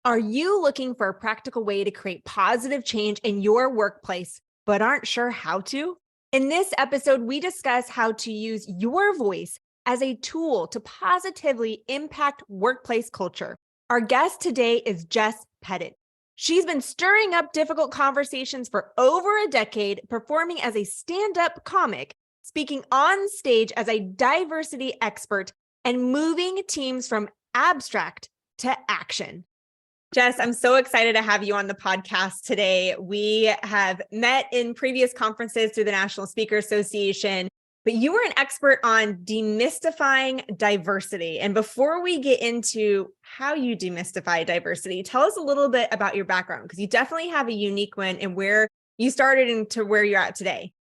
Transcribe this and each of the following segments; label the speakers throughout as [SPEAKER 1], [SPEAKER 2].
[SPEAKER 1] Are you looking for a practical way to create positive change in your workplace, but aren't sure how to? In this episode, we discuss how to use your voice as a tool to positively impact workplace culture. Our guest today is Jess Pettit. She's been stirring up difficult conversations for over a decade, performing as a stand-up comic, speaking on stage as a diversity expert, and moving teams from abstract to action. Jess, I'm so excited to have you on the podcast today. We have met in previous conferences through the National Speaker Association, but you were an expert on demystifying diversity. And before we get into how you demystify diversity, tell us a little bit about your background, because you definitely have a unique one and where you started and to where you're at today.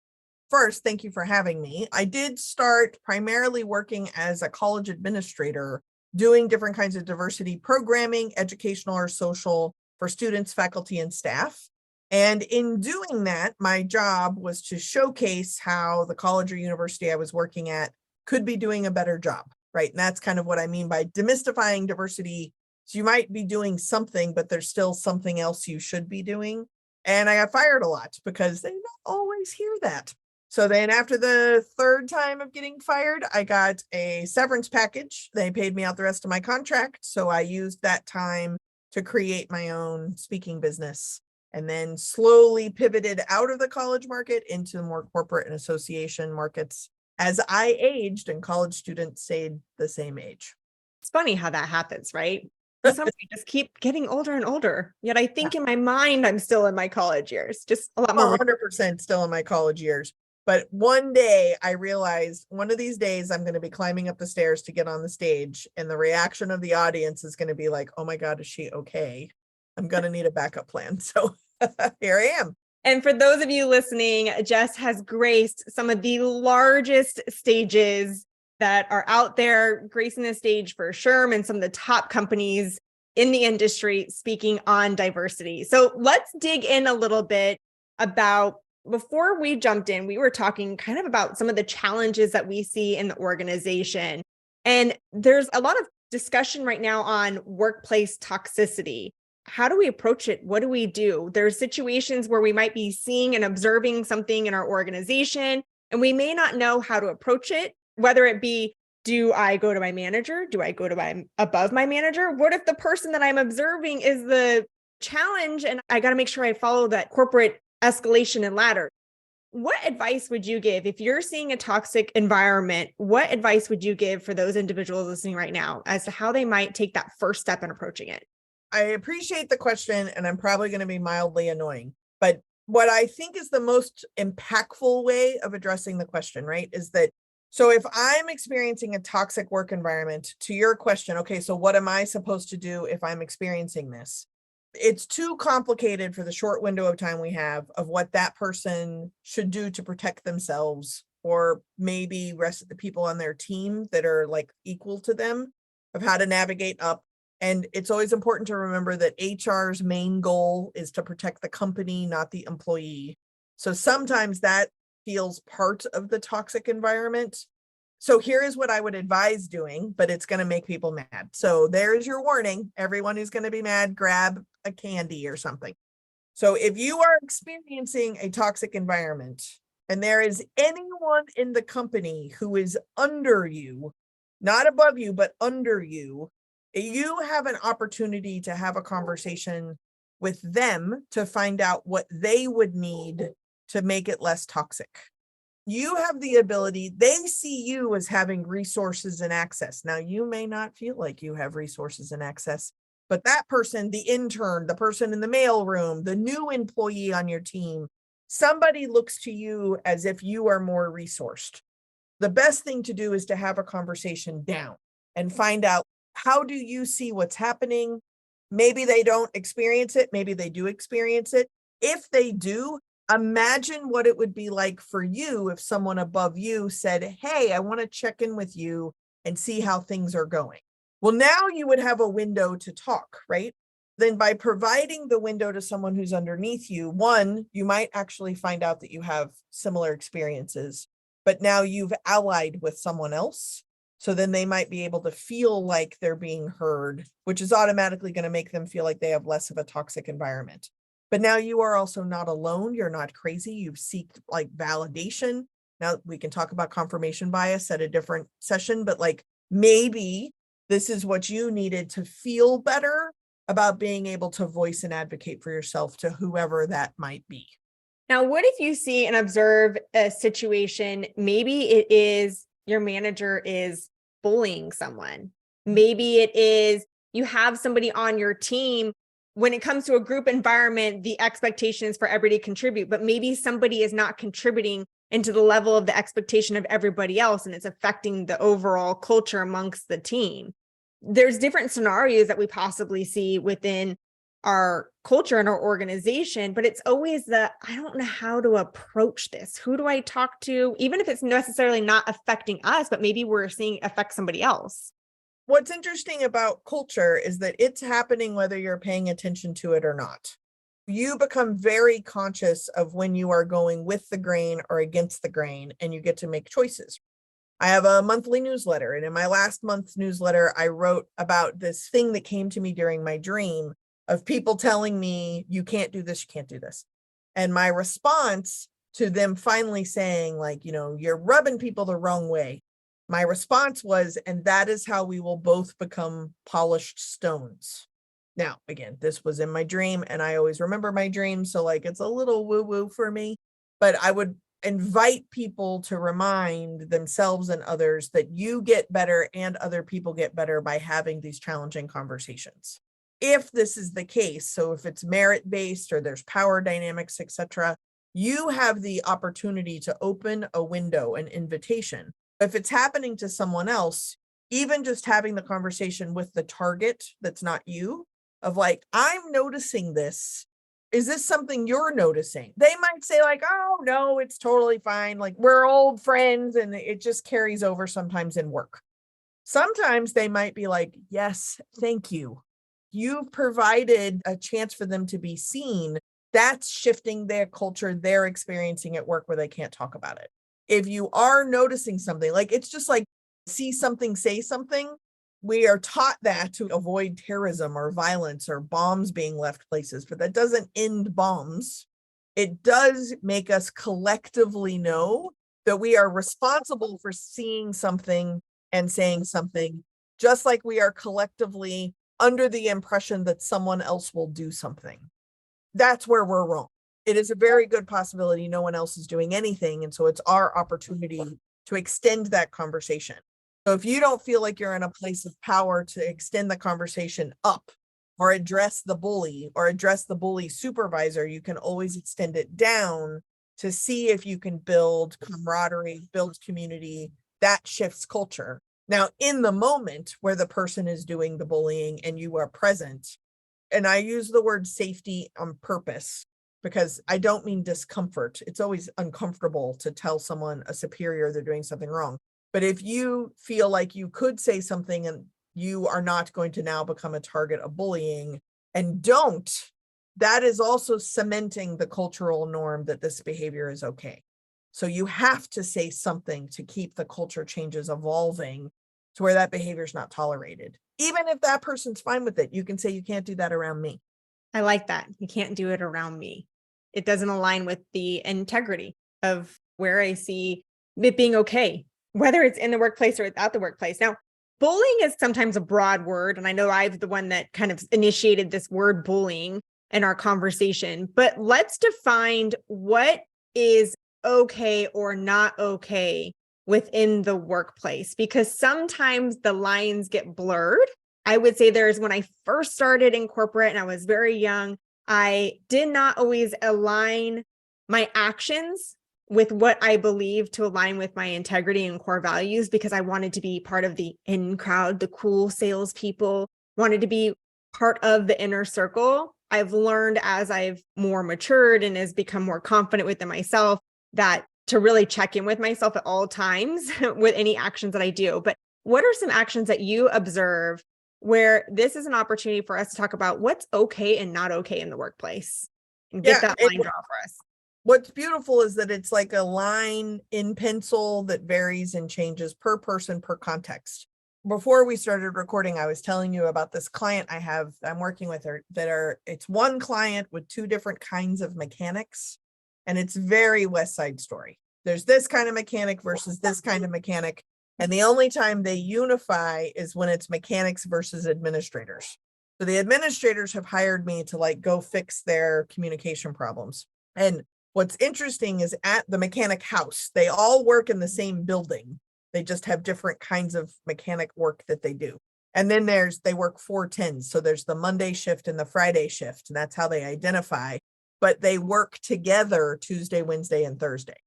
[SPEAKER 2] First, thank you for having me. I did start primarily working as a college administrator, doing different kinds of diversity programming, educational or social, for students, faculty, and staff. And in doing that, my job was to showcase how the college or university I was working at could be doing a better job, right? And that's kind of what I mean by demystifying diversity. So you might be doing something, but there's still something else you should be doing. And I got fired a lot because they don't always hear that. So then after the third time of getting fired, I got a severance package. They paid me out the rest of my contract. So I used that time to create my own speaking business and then slowly pivoted out of the college market into more corporate and association markets as I aged and college students stayed the same age.
[SPEAKER 1] It's funny how that happens, right? Some we just keep getting older and older. Yet I think in my mind, I'm still in my college years, just a lot more.
[SPEAKER 2] 100% still in my college years. But one day I realized one of these days I'm going to be climbing up the stairs to get on the stage. And the reaction of the audience is going to be like, oh my God, is she okay? I'm going to need a backup plan. So here I am.
[SPEAKER 1] And for those of you listening, Jess has graced some of the largest stages that are out there, gracing the stage for SHRM and some of the top companies in the industry speaking on diversity. So let's dig in a little bit about, before we jumped in, we were talking kind of about some of the challenges that we see in the organization. And there's a lot of discussion right now on workplace toxicity. How do we approach it? What do we do? There's situations where we might be seeing and observing something in our organization, and we may not know how to approach it, whether it be, do I go to my manager? Do I go to above my manager? What if the person that I'm observing is the challenge and I got to make sure I follow that corporate escalation and ladder? What advice would you give if you're seeing a toxic environment? What advice would you give for those individuals listening right now as to how they might take that first step in approaching it?
[SPEAKER 2] I appreciate the question, and I'm probably going to be mildly annoying, but what I think is the most impactful way of addressing the question, right, is that, so if I'm experiencing a toxic work environment, to your question, okay, so what am I supposed to do if I'm experiencing this? It's too complicated for the short window of time we have of what that person should do to protect themselves, or maybe rest of the people on their team that are like equal to them, of how to navigate up. And it's always important to remember that HR's main goal is to protect the company, not the employee. So sometimes that feels part of the toxic environment. So here is what I would advise doing, but it's going to make people mad. So there's your warning. Everyone who's going to be mad, grab a candy or something. So if you are experiencing a toxic environment and there is anyone in the company who is under you, not above you, but under you, you have an opportunity to have a conversation with them to find out what they would need to make it less toxic. You have the ability, they see you as having resources and access. Now, you may not feel like you have resources and access, but that person, the intern, the person in the mailroom, the new employee on your team, somebody looks to you as if you are more resourced. The best thing to do is to have a conversation down and find out, how do you see what's happening? Maybe they don't experience it. Maybe they do experience it. If they do, imagine what it would be like for you if someone above you said, hey, I want to check in with you and see how things are going. Well, now you would have a window to talk, right? Then by providing the window to someone who's underneath you, one, you might actually find out that you have similar experiences, but now you've allied with someone else. So then they might be able to feel like they're being heard, which is automatically going to make them feel like they have less of a toxic environment. But now you are also not alone. You're not crazy. You seek like validation. Now we can talk about confirmation bias at a different session, but like maybe this is what you needed to feel better about being able to voice and advocate for yourself to whoever that might be.
[SPEAKER 1] Now, what if you see and observe a situation? Maybe it is your manager is bullying someone. Maybe it is you have somebody on your team. When it comes to a group environment, the expectation is for everybody to contribute, but maybe somebody is not contributing into the level of the expectation of everybody else, and it's affecting the overall culture amongst the team. There's different scenarios that we possibly see within our culture and our organization, but it's always I don't know how to approach this. Who do I talk to? Even if it's necessarily not affecting us, but maybe we're seeing it affect somebody else.
[SPEAKER 2] What's interesting about culture is that it's happening whether you're paying attention to it or not. You become very conscious of when you are going with the grain or against the grain, and you get to make choices. I have a monthly newsletter, and in my last month's newsletter, I wrote about this thing that came to me during my dream of people telling me, you can't do this, you can't do this. And my response to them finally saying, like, you're rubbing people the wrong way. My response was, and that is how we will both become polished stones. Now, again, this was in my dream, and I always remember my dreams. So like, it's a little woo-woo for me, but I would invite people to remind themselves and others that you get better and other people get better by having these challenging conversations. If this is the case, so if it's merit-based or there's power dynamics, etc., you have the opportunity to open a window, an invitation. If it's happening to someone else, even just having the conversation with the target that's not you, of like, I'm noticing this. Is this something you're noticing? They might say like, oh, no, it's totally fine. Like, we're old friends and it just carries over sometimes in work. Sometimes they might be like, yes, thank you. You've provided a chance for them to be seen. That's shifting their culture they're experiencing at work where they can't talk about it. If you are noticing something, like it's just like see something, say something. We are taught that to avoid terrorism or violence or bombs being left places, but that doesn't end bombs. It does make us collectively know that we are responsible for seeing something and saying something, just like we are collectively under the impression that someone else will do something. That's where we're wrong. It is a very good possibility no one else is doing anything. And so it's our opportunity to extend that conversation. So if you don't feel like you're in a place of power to extend the conversation up or address the bully or address the bully supervisor, you can always extend it down to see if you can build camaraderie, build community. That shifts culture. Now, in the moment where the person is doing the bullying and you are present, and I use the word safety on purpose because I don't mean discomfort. It's always uncomfortable to tell someone, a superior, they're doing something wrong. But if you feel like you could say something and you are not going to now become a target of bullying and don't, that is also cementing the cultural norm that this behavior is okay. So you have to say something to keep the culture changes evolving to where that behavior is not tolerated. Even if that person's fine with it, you can say, you can't do that around me.
[SPEAKER 1] I like that. You can't do it around me. It doesn't align with the integrity of where I see it being okay, whether it's in the workplace or without the workplace. Now, bullying is sometimes a broad word, and I know I'm the one that kind of initiated this word bullying in our conversation, but let's define what is okay or not okay within the workplace, because sometimes the lines get blurred. I would say when I first started in corporate and I was very young, I did not always align my actions with what I believe to align with my integrity and core values, because I wanted to be part of the in crowd, the cool salespeople, wanted to be part of the inner circle. I've learned as I've more matured and has become more confident within myself that to really check in with myself at all times with any actions that I do. But what are some actions that you observe where this is an opportunity for us to talk about what's okay and not okay in the workplace and get that line draw for us?
[SPEAKER 2] What's beautiful is that it's like a line in pencil that varies and changes per person, per context. Before we started recording, I was telling you about this client I'm working with her it's one client with two different kinds of mechanics. And it's very West Side Story. There's this kind of mechanic versus this kind of mechanic. And the only time they unify is when it's mechanics versus administrators. So the administrators have hired me to like go fix their communication problems. And what's interesting is at the mechanic house, they all work in the same building. They just have different kinds of mechanic work that they do. And then they work 4-10s. So there's the Monday shift and the Friday shift. And that's how they identify. But they work together Tuesday, Wednesday, and Thursday.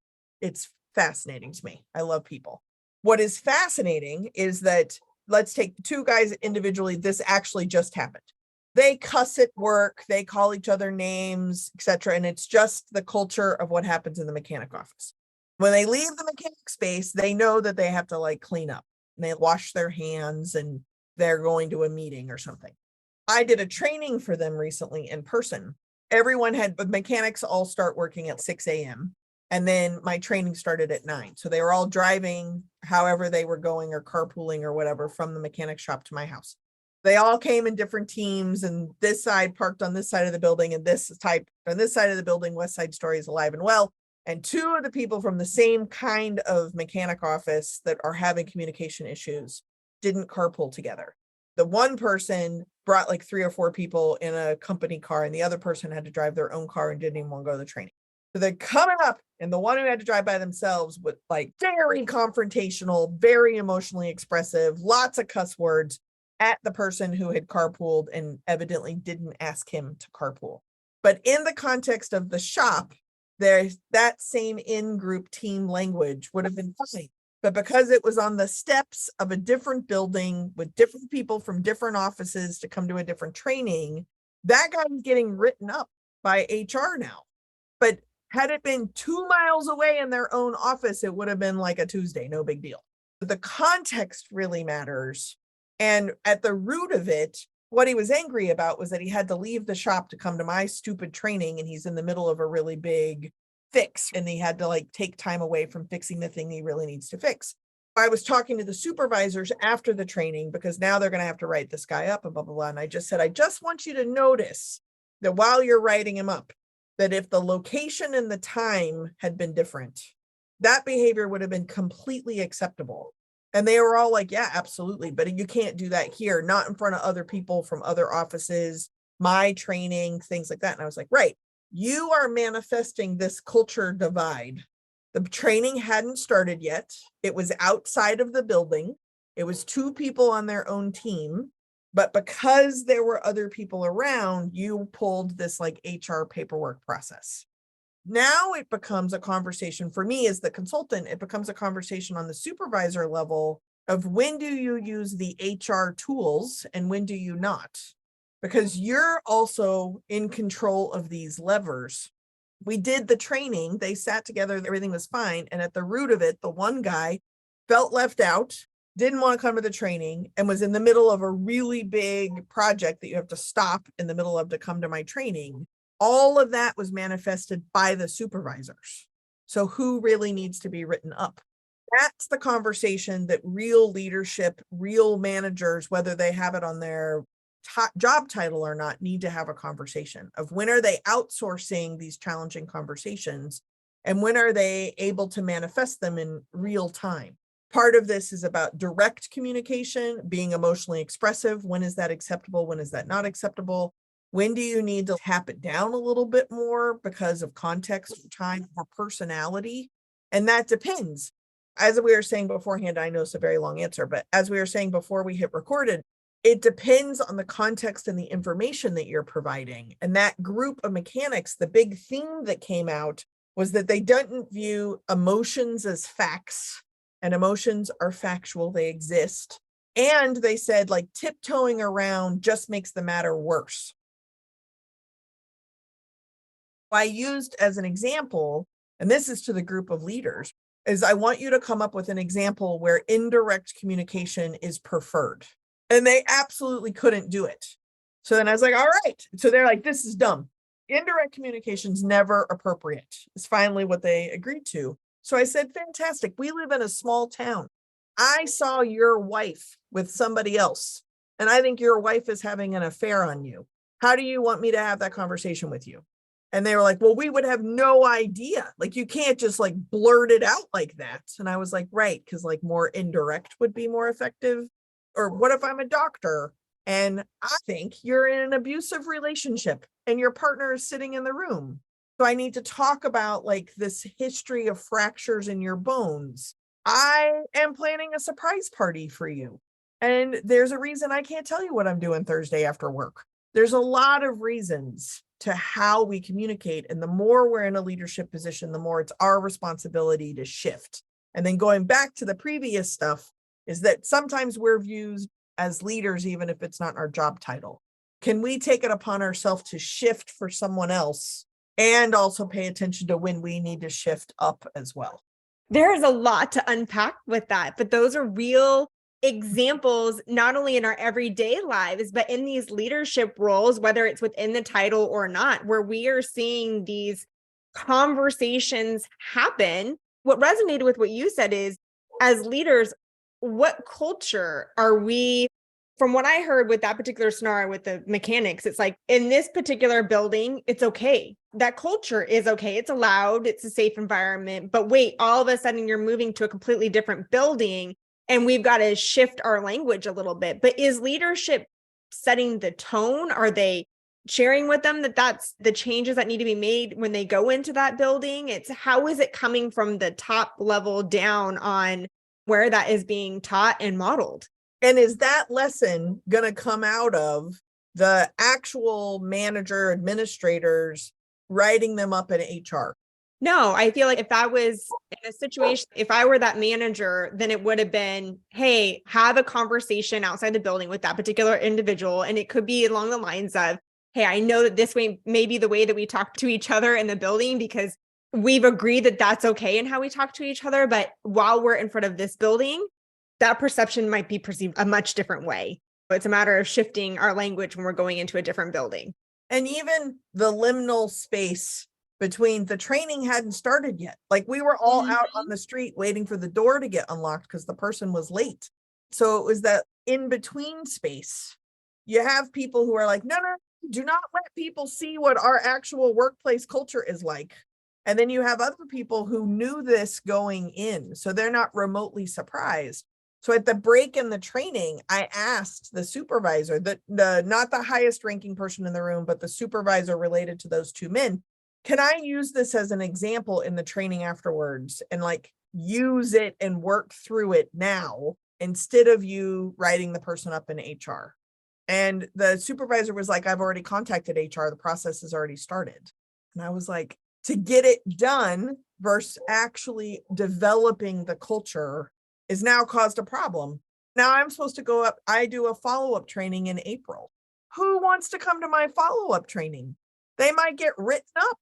[SPEAKER 2] It's fascinating to me. I love people. What is fascinating is that, let's take the two guys individually. This actually just happened. They cuss at work, they call each other names, etc. And it's just the culture of what happens in the mechanic office. When they leave the mechanic space, they know that they have to like clean up. And they wash their hands and they're going to a meeting or something. I did a training for them recently in person. The mechanics all start working at 6 a.m. And then my training started at 9. So they were all driving however they were going or carpooling or whatever from the mechanic shop to my house. They all came in different teams, and this side parked on this side of the building, and this type on this side of the building. West Side Story is alive and well. And two of the people from the same kind of mechanic office that are having communication issues didn't carpool together. The one person brought like 3 or 4 people in a company car, and the other person had to drive their own car and didn't even want to go to the training. So they're coming up, and the one who had to drive by themselves was like very confrontational, very emotionally expressive, lots of cuss words at the person who had carpooled and evidently didn't ask him to carpool. But in the context of the shop, there's that same in-group team language would have been fine. But because it was on the steps of a different building with different people from different offices to come to a different training, that guy was getting written up by HR now. But had it been 2 miles away in their own office, it would have been like a Tuesday, no big deal. But the context really matters. And at the root of it, what he was angry about was that he had to leave the shop to come to my stupid training, and he's in the middle of a really big fix, and he had to like take time away from fixing the thing he really needs to fix. I was talking to the supervisors after the training because now they're going to have to write this guy up and blah, blah, blah. And I just said, I just want you to notice that while you're writing him up, that if the location and the time had been different, that behavior would have been completely acceptable. And they were all like, yeah, absolutely. But you can't do that here, not in front of other people from other offices, my training, things like that. And I was like, right, you are manifesting this culture divide. The training hadn't started yet. It was outside of the building. It was 2 people on their own team. But because there were other people around, you pulled this like HR paperwork process. Now it becomes a conversation for me as the consultant. It becomes a conversation on the supervisor level of when do you use the HR tools and when do you not? Because you're also in control of these levers. We did the training, they sat together, everything was fine. And at the root of it, the one guy felt left out, didn't want to come to the training, and was in the middle of a really big project that you have to stop in the middle of to come to my training. All of that was manifested by the supervisors. So who really needs to be written up? That's the conversation that real leadership, real managers, whether they have it on their job title or not, need to have a conversation of when are they outsourcing these challenging conversations and when are they able to manifest them in real time. Part of this is about direct communication, being emotionally expressive. When is that acceptable? When is that not acceptable? When do you need to tap it down a little bit more because of context or time or personality? And that depends. As we were saying beforehand, I know it's a very long answer, but as we were saying before we hit recorded, it depends on the context and the information that you're providing. And that group of mechanics, the big theme that came out was that they didn't view emotions as facts, and emotions are factual, they exist. And they said like tiptoeing around just makes the matter worse. I used as an example, and this is to the group of leaders, is I want you to come up with an example where indirect communication is preferred. And they absolutely couldn't do it. So then I was like, all right. So they're like, this is dumb. indirect communication's never appropriate. It's finally what they agreed to. So I said, fantastic. We live in a small town. I saw your wife with somebody else, and I think your wife is having an affair on you. How do you want me to have that conversation with you? And they were like, well, we would have no idea. Like, you can't just like blurt it out like that. And I was like, right, because like more indirect would be more effective. Or what if I'm a doctor and I think you're in an abusive relationship and your partner is sitting in the room? So I need to talk about like this history of fractures in your bones. I am planning a surprise party for you. And there's a reason I can't tell you what I'm doing Thursday after work. There's a lot of reasons to how we communicate. And the more we're in a leadership position, the more it's our responsibility to shift. And then going back to the previous stuff is that sometimes we're viewed as leaders, even if it's not our job title. Can we take it upon ourselves to shift for someone else and also pay attention to when we need to shift up as well?
[SPEAKER 1] There's a lot to unpack with that, but those are real examples, not only in our everyday lives, but in these leadership roles, whether it's within the title or not, where we are seeing these conversations happen. What resonated with what you said is, as leaders, what culture are we? From what I heard with that particular scenario with the mechanics, it's like in this particular building, it's okay. That culture is okay. It's allowed. It's a safe environment. But wait, all of a sudden you're moving to a completely different building and we've got to shift our language a little bit. But is leadership setting the tone? Are they sharing with them that that's the changes that need to be made when they go into that building? It's how is it coming from the top level down on where that is being taught and modeled?
[SPEAKER 2] And is that lesson going to come out of the actual manager administrators writing them up in HR?
[SPEAKER 1] No, I feel like if that was in a situation, if I were that manager, then it would have been, hey, have a conversation outside the building with that particular individual. And it could be along the lines of, hey, I know that this way may be the way that we talk to each other in the building because we've agreed that that's okay in how we talk to each other. But while we're in front of this building, that perception might be perceived a much different way. It's a matter of shifting our language when we're going into a different building.
[SPEAKER 2] And even the liminal space between the training hadn't started yet. Like we were all out on the street waiting for the door to get unlocked because the person was late. So it was that in between space. You have people who are like, no, do not let people see what our actual workplace culture is like. And then you have other people who knew this going in, so they're not remotely surprised. So at the break in the training, I asked the supervisor, not the highest ranking person in the room, but the supervisor related to those two men, can I use this as an example in the training afterwards and like use it and work through it now instead of you writing the person up in HR? And the supervisor was like, I've already contacted HR. The process has already started. And I was like, to get it done versus actually developing the culture is now caused a problem. Now I'm supposed to go up. I do a follow-up training in April. Who wants to come to my follow-up training? They might get written up.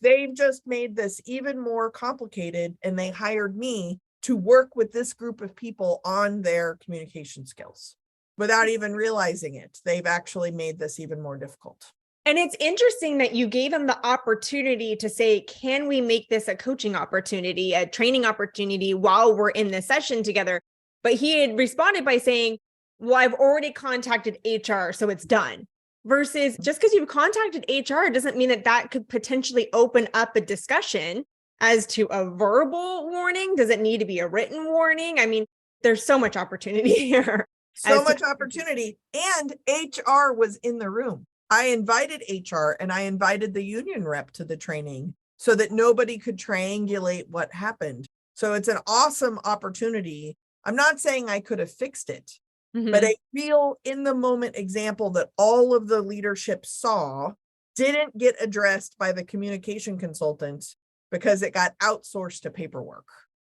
[SPEAKER 2] They've just made this even more complicated, and they hired me to work with this group of people on their communication skills without even realizing it. They've actually made this even more difficult.
[SPEAKER 1] And it's interesting that you gave him the opportunity to say, can we make this a coaching opportunity, a training opportunity while we're in the session together? But he had responded by saying, well, I've already contacted HR, so it's done. Versus just because you've contacted HR doesn't mean that that could potentially open up a discussion as to a verbal warning. Does it need to be a written warning? I mean, there's so much opportunity here.
[SPEAKER 2] So much opportunity. And HR was in the room. I invited HR and I invited the union rep to the training so that nobody could triangulate what happened. So it's an awesome opportunity. I'm not saying I could have fixed it, but a real in the moment example that all of the leadership saw didn't get addressed by the communication consultant because it got outsourced to paperwork.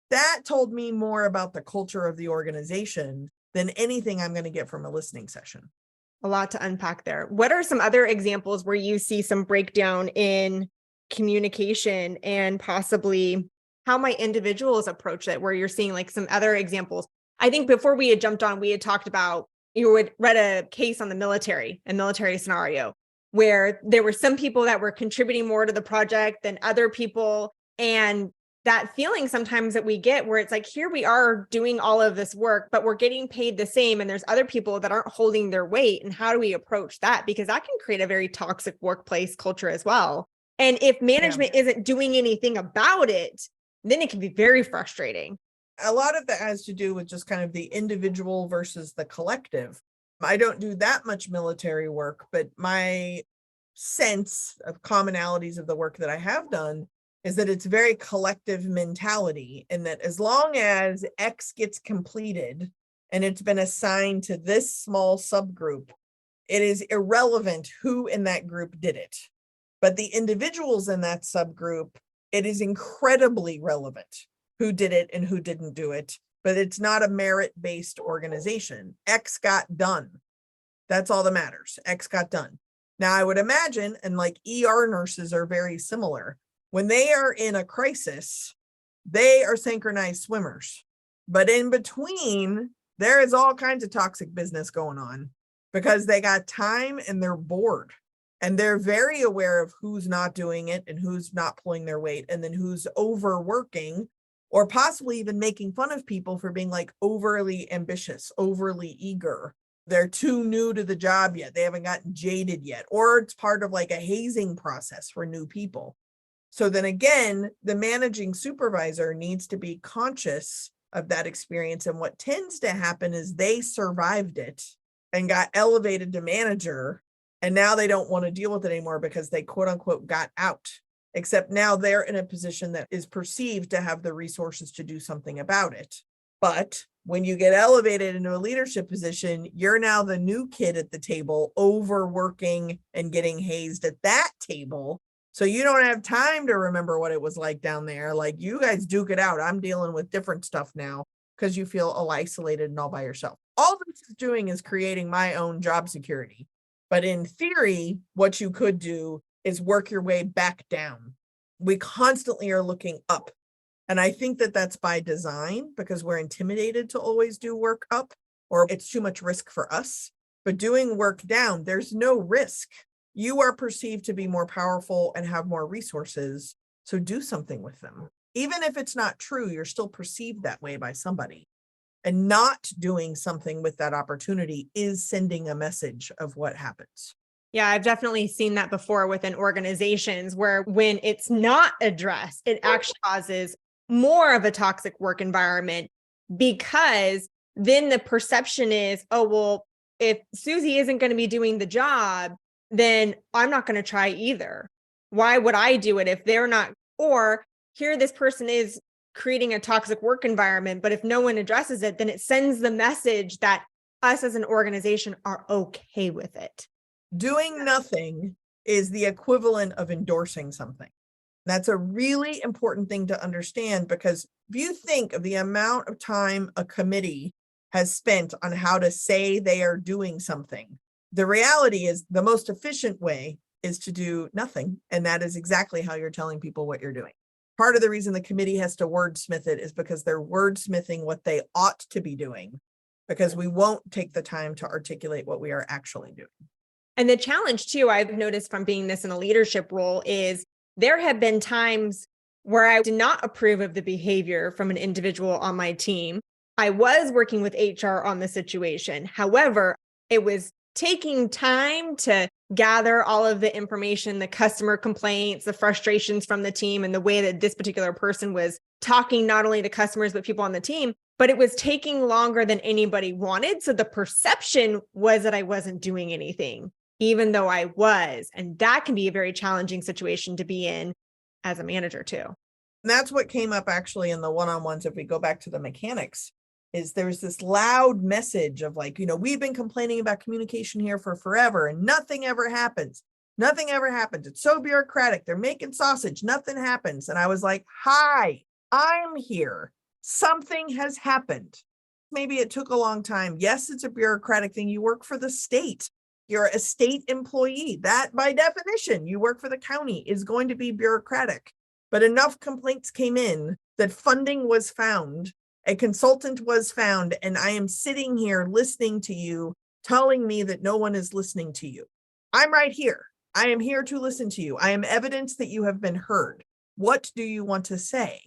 [SPEAKER 2] That told me more about the culture of the organization than anything I'm going to get from a listening session.
[SPEAKER 1] A lot to unpack there. What are some other examples where you see some breakdown in communication and possibly how might individuals approach it, where you're seeing like some other examples? I think before we had jumped on, we had talked about, you had read a case on the military, a military scenario. where there were some people that were contributing more to the project than other people. And that feeling sometimes that we get where it's like, here we are doing all of this work, but we're getting paid the same. And there's other people that aren't holding their weight. And how do we approach that? Because that can create a very toxic workplace culture as well. And if management isn't doing anything about it, then it can be very frustrating.
[SPEAKER 2] A lot of that has to do with just kind of the individual versus the collective. I don't do that much military work, but my sense of commonalities of the work that I have done is that it's very collective mentality, and that as long as X gets completed and it's been assigned to this small subgroup, it is irrelevant who in that group did it. But the individuals in that subgroup, it is incredibly relevant who did it and who didn't do it. But it's not a merit-based organization. X got done. That's all that matters. X got done. Now, I would imagine, and like ER nurses are very similar, when they are in a crisis, they are synchronized swimmers. But in between, there is all kinds of toxic business going on because they got time and they're bored. And they're very aware of who's not doing it and who's not pulling their weight, and then who's overworking or possibly even making fun of people for being like overly ambitious, overly eager. They're too new to the job yet. They haven't gotten jaded yet, or it's part of like a hazing process for new people. So then again, the managing supervisor needs to be conscious of that experience. And what tends to happen is they survived it and got elevated to manager. And now they don't want to deal with it anymore because they quote unquote got out, except now they're in a position that is perceived to have the resources to do something about it. But when you get elevated into a leadership position, you're now the new kid at the table, overworking and getting hazed at that table. So you don't have time to remember what it was like down there. Like, you guys duke it out. I'm dealing with different stuff now because you feel all isolated and all by yourself. All this is doing is creating my own job security. But in theory, what you could do is work your way back down. We constantly are looking up. And I think that that's by design because we're intimidated to always do work up, or it's too much risk for us. But doing work down, there's no risk. You are perceived to be more powerful and have more resources. So do something with them. Even if it's not true, you're still perceived that way by somebody. And not doing something with that opportunity is sending a message of what happens.
[SPEAKER 1] Yeah, I've definitely seen that before within organizations where when it's not addressed, it actually causes more of a toxic work environment, because then the perception is, oh, well, if Susie isn't going to be doing the job, then I'm not going to try either. Why would I do it if they're not? Or here this person is creating a toxic work environment, but if no one addresses it, then it sends the message that us as an organization are okay with it.
[SPEAKER 2] Doing nothing is the equivalent of endorsing something. That's a really important thing to understand, because if you think of the amount of time a committee has spent on how to say they are doing something, the reality is the most efficient way is to do nothing. And that is exactly how you're telling people what you're doing. Part of the reason the committee has to wordsmith it is because they're wordsmithing what they ought to be doing, because we won't take the time to articulate what we are actually doing.
[SPEAKER 1] And the challenge too, I've noticed from being this in a leadership role, is there have been times where I did not approve of the behavior from an individual on my team. I was working with HR on the situation. However, it was taking time to gather all of the information, the customer complaints, the frustrations from the team, and the way that this particular person was talking, not only to customers, but people on the team. But it was taking longer than anybody wanted. So the perception was that I wasn't doing anything, even though I was. And that can be a very challenging situation to be in as a manager too.
[SPEAKER 2] And that's what came up actually in the one-on-ones. If we go back to the mechanics, is there's this loud message of like, we've been complaining about communication here for forever and nothing ever happens. Nothing ever happens. It's so bureaucratic. They're making sausage. Nothing happens. And I was like, hi, I'm here. Something has happened. Maybe it took a long time. Yes, it's a bureaucratic thing. You work for the state. You're a state employee. That by definition, you work for the county, is going to be bureaucratic. But enough complaints came in that funding was found. A consultant was found, and I am sitting here listening to you, telling me that no one is listening to you. I'm right here. I am here to listen to you. I am evidence that you have been heard. What do you want to say?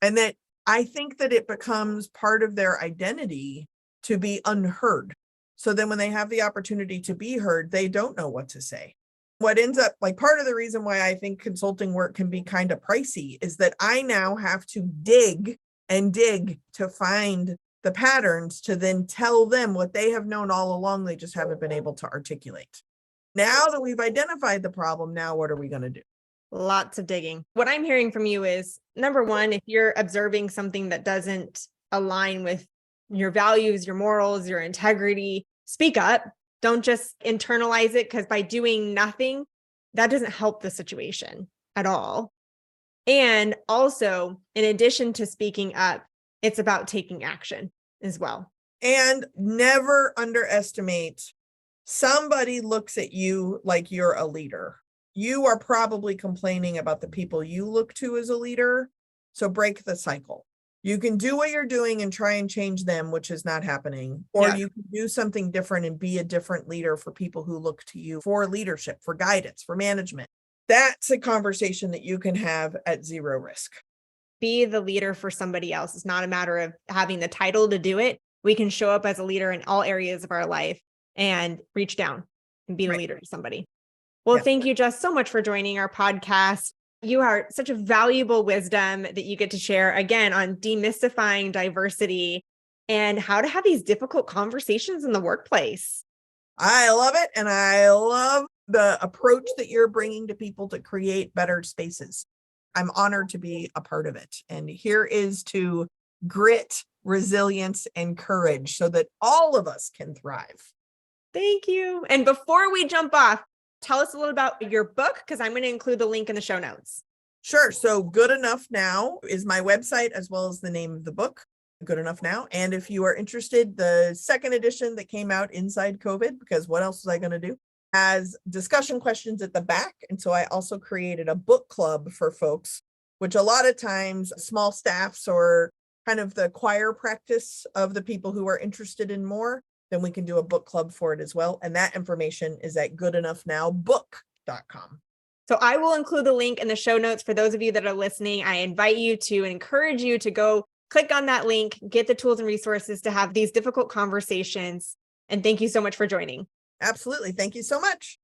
[SPEAKER 2] And that I think that it becomes part of their identity to be unheard. So then when they have the opportunity to be heard, they don't know what to say. What ends up like part of the reason why I think consulting work can be kind of pricey is that I now have to dig and dig to find the patterns to then tell them what they have known all along. They just haven't been able to articulate. Now that we've identified the problem, now what are we going to do?
[SPEAKER 1] Lots of digging. What I'm hearing from you is, number one, if you're observing something that doesn't align with your values, your morals, your integrity, speak up. Don't just internalize it, because by doing nothing, that doesn't help the situation at all. And also, in addition to speaking up, it's about taking action as well.
[SPEAKER 2] And never underestimate somebody looks at you like you're a leader. You are probably complaining about the people you look to as a leader. So break the cycle. You can do what you're doing and try and change them, which is not happening. Or you can do something different and be a different leader for people who look to you for leadership, for guidance, for management. That's a conversation that you can have at zero risk.
[SPEAKER 1] Be the leader for somebody else. It's not a matter of having the title to do it. We can show up as a leader in all areas of our life and reach down and be the leader to somebody. Well, thank you, Jess, so much for joining our podcast. You are such a valuable wisdom that you get to share again on demystifying diversity and how to have these difficult conversations in the workplace.
[SPEAKER 2] I love it. And I love the approach that you're bringing to people to create better spaces. I'm honored to be a part of it. And here is to grit, resilience, and courage so that all of us can thrive.
[SPEAKER 1] Thank you. And before we jump off, tell us a little about your book, because I'm going to include the link in the show notes.
[SPEAKER 2] Sure. So Good Enough Now is my website, as well as the name of the book, Good Enough Now. And if you are interested, the second edition that came out inside COVID, because what else was I going to do, has discussion questions at the back. And so I also created a book club for folks, which a lot of times small staffs or kind of the choir practice of the people who are interested in more, then we can do a book club for it as well. And that information is at goodenoughnow.book.com.
[SPEAKER 1] So I will include the link in the show notes for those of you that are listening. I invite you to encourage you to go click on that link, get the tools and resources to have these difficult conversations. And thank you so much for joining.
[SPEAKER 2] Absolutely. Thank you so much.